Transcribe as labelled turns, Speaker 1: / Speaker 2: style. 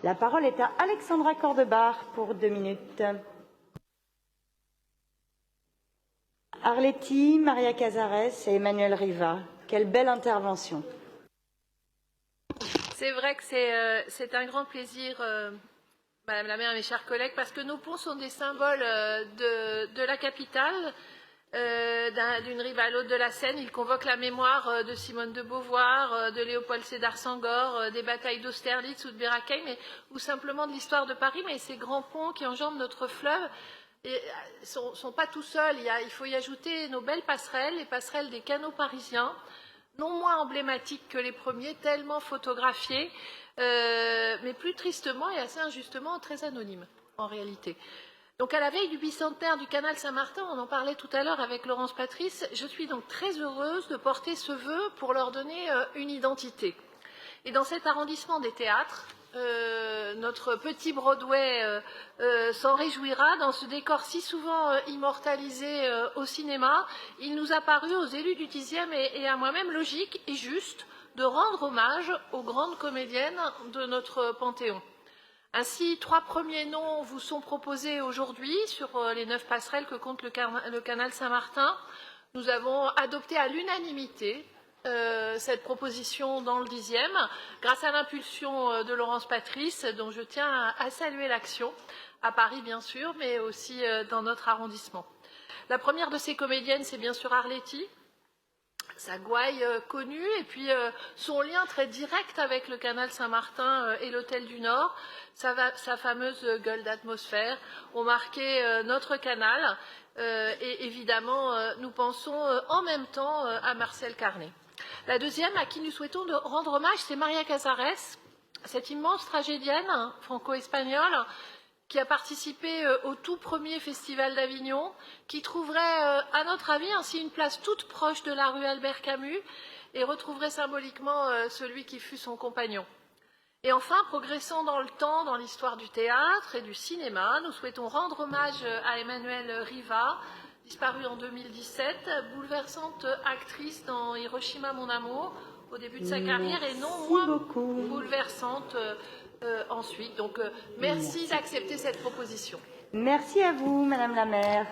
Speaker 1: La parole est à Alexandra Cordebar pour 2 minutes. Arletty, Maria Casares et Emmanuel Riva. Quelle belle intervention.
Speaker 2: C'est vrai que c'est un grand plaisir, Madame la maire et mes chers collègues, parce que nos ponts sont des symboles de la capitale, d'une rive à l'autre de la Seine. Ils convoquent la mémoire de Simone de Beauvoir, de Léopold Sédar Senghor, des batailles d'Austerlitz ou de Beracay, ou simplement de l'histoire de Paris. Mais ces grands ponts qui enjambent notre fleuve ne sont pas tout seuls. Il faut y ajouter nos belles passerelles, les passerelles des canaux parisiens, non moins emblématiques que les premiers, tellement photographiés, mais plus tristement et assez injustement très anonymes en réalité. Donc à la veille du bicentenaire du canal Saint-Martin, on en parlait tout à l'heure avec Laurence Patrice, je suis donc très heureuse de porter ce vœu pour leur donner une identité. Et dans cet arrondissement des théâtres, notre petit Broadway s'en réjouira. Dans ce décor si souvent immortalisé au cinéma, il nous a paru aux élus du 10e et à moi-même logique et juste de rendre hommage aux grandes comédiennes de notre Panthéon. Ainsi, 3 premiers noms vous sont proposés aujourd'hui sur les 9 passerelles que compte le canal Saint-Martin. Nous avons adopté à l'unanimité cette proposition dans le 10e, grâce à l'impulsion de Laurence Patrice, dont je tiens à saluer l'action, à Paris bien sûr, mais aussi dans notre arrondissement. La première de ces comédiennes, c'est bien sûr Arletty, sa gouaille connue, et puis son lien très direct avec le canal Saint-Martin et l'Hôtel du Nord, sa fameuse gueule d'atmosphère, ont marqué notre canal, et évidemment, nous pensons en même temps à Marcel Carné. La deuxième, à qui nous souhaitons rendre hommage, c'est Maria Casares, cette immense tragédienne franco-espagnole qui a participé au tout premier festival d'Avignon, qui trouverait, à notre avis, ainsi une place toute proche de la rue Albert Camus et retrouverait symboliquement celui qui fut son compagnon. Et enfin, progressant dans le temps, dans l'histoire du théâtre et du cinéma, nous souhaitons rendre hommage à Emmanuel Riva, disparue en 2017, bouleversante actrice dans Hiroshima, mon amour, au début de sa carrière, et non moins bouleversante ensuite. Donc, merci d'accepter cette proposition.
Speaker 1: Merci à vous, Madame la maire.